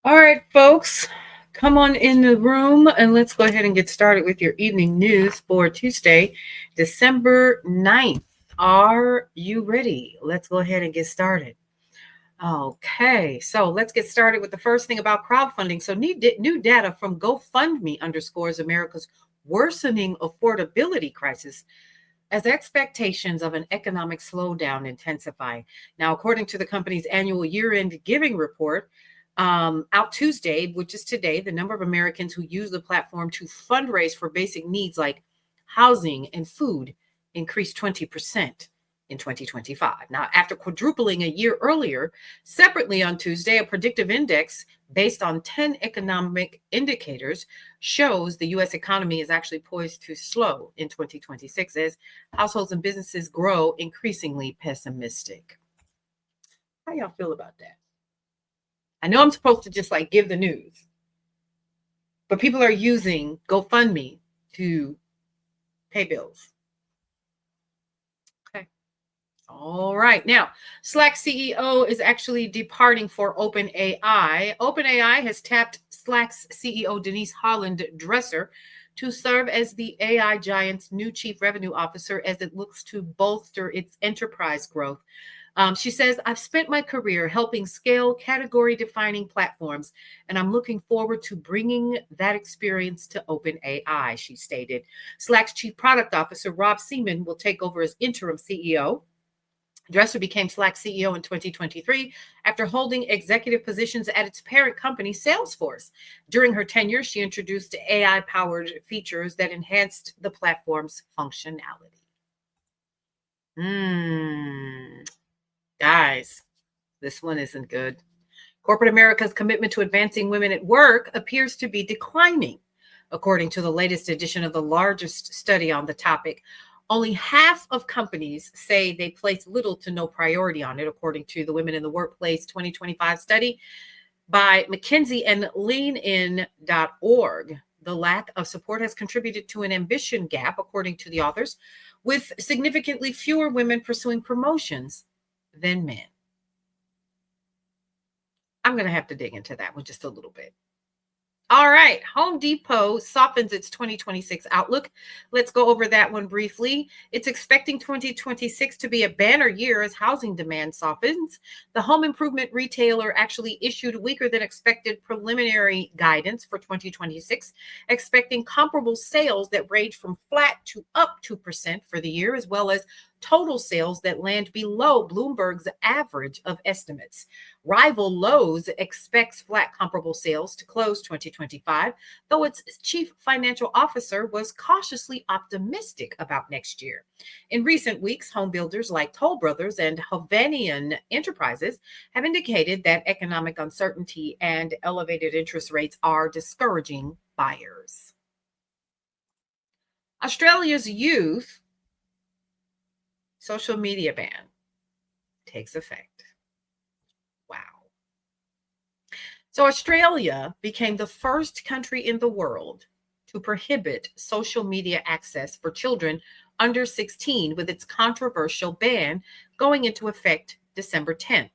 All right, folks, come on in the room and let's go ahead and get started with your evening news for Tuesday, December 9th. Are you ready? Let's go ahead and get started. Okay, so let's get started with the first thing about crowdfunding. So, new data from GoFundMe underscores America's worsening affordability crisis as expectations of an economic slowdown intensify. Now, according to the company's annual year-end giving report, out Tuesday, which is today, the number of Americans who use the platform to fundraise for basic needs like housing and food increased 20% in 2025. Now, after quadrupling a year earlier, separately on Tuesday, a predictive index based on 10 economic indicators shows the U.S. economy is actually poised to slow in 2026 as households and businesses grow increasingly pessimistic. How y'all feel about that? I know I'm supposed to just like give the news, but people are using GoFundMe to pay bills. Okay. All right. Now, Slack CEO is actually departing for OpenAI. OpenAI has tapped Slack's CEO, Denise Holland Dresser, to serve as the AI giant's new chief revenue officer as it looks to bolster its enterprise growth. She says, I've spent my career helping scale category defining platforms, and I'm looking forward to bringing that experience to OpenAI, she stated. Slack's chief product officer, Rob Seaman, will take over as interim CEO. Dresser became Slack CEO in 2023 after holding executive positions at its parent company, Salesforce. During her tenure, she introduced AI-powered features that enhanced the platform's functionality. Guys, this one isn't good. Corporate America's commitment to advancing women at work appears to be declining. According to the latest edition of the largest study on the topic, only half of companies say they place little to no priority on it, according to the Women in the Workplace 2025 study by McKinsey and leanin.org. The lack of support has contributed to an ambition gap, according to the authors, with significantly fewer women pursuing promotions than men. I'm going to have to dig into that one just a little bit. All right, Home Depot softens its 2026 outlook. Let's go over that one briefly. It's expecting 2026 to be a banner year as housing demand softens. The home improvement retailer actually issued weaker than expected preliminary guidance for 2026, expecting comparable sales that range from flat to up 2% for the year, as well as total sales that land below Bloomberg's average of estimates. Rival Lowe's expects flat comparable sales to close 2025, though its chief financial officer was cautiously optimistic about next year. In recent weeks, home builders like Toll Brothers and Hovnanian Enterprises have indicated that economic uncertainty and elevated interest rates are discouraging buyers. Australia's youth social media ban takes effect. Wow. So Australia became the first country in the world to prohibit social media access for children under 16 with its controversial ban going into effect December 10th.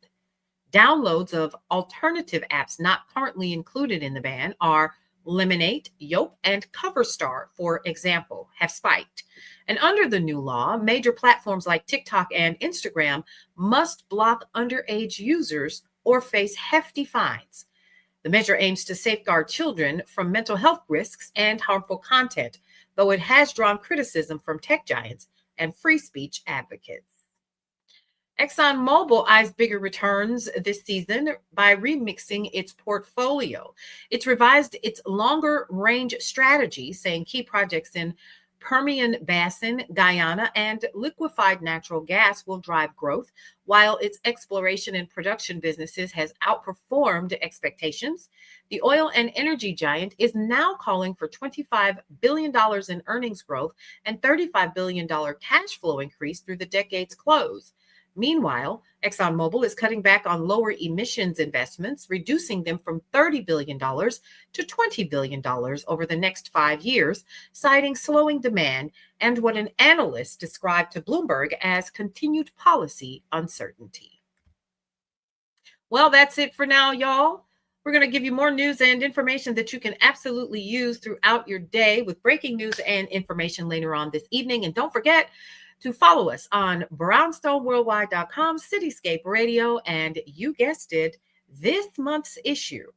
Downloads of alternative apps not currently included in the ban are Lemonade, Yelp, and CoverStar, for example, have spiked. And under the new law, major platforms like TikTok and Instagram must block underage users or face hefty fines. The measure aims to safeguard children from mental health risks and harmful content, though it has drawn criticism from tech giants and free speech advocates. ExxonMobil eyes bigger returns this season by remixing its portfolio. It's revised its longer range strategy, saying key projects in Permian Basin, Guyana, and liquefied natural gas will drive growth, while its exploration and production businesses has outperformed expectations. The oil and energy giant is now calling for $25 billion in earnings growth and $35 billion cash flow increase through the decade's close. Meanwhile, ExxonMobil is cutting back on lower emissions investments, reducing them from $30 billion to $20 billion over the next 5 years, citing slowing demand and what an analyst described to Bloomberg as continued policy uncertainty. Well, that's it for now, y'all. We're going to give you more news and information that you can absolutely use throughout your day with breaking news and information later on this evening. And don't forget to follow us on brownstoneworldwide.com, Cityscape Radio, and you guessed it, this month's issue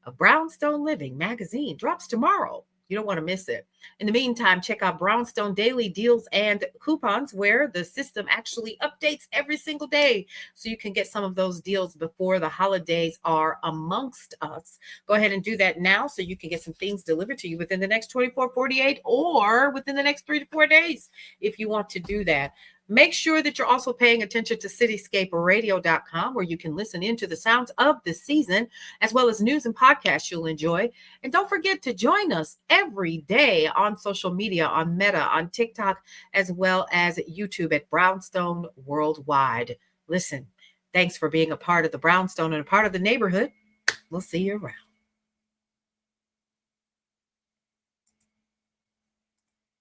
of Brownstone Living magazine drops tomorrow. You don't want to miss it. In the meantime, check out Brownstone Daily Deals and Coupons, where the system actually updates every single day, so you can get some of those deals before the holidays are amongst us. Go ahead and do that now so you can get some things delivered to you within the next 24, 48, or within the next 3 to 4 days if you want to do that. Make sure that you're also paying attention to cityscaperadio.com, where you can listen into the sounds of the season, as well as news and podcasts you'll enjoy. And don't forget to join us every day on social media, on Meta, on TikTok, as well as YouTube at Brownstone Worldwide. Listen, thanks for being a part of the Brownstone and a part of the neighborhood. We'll see you around.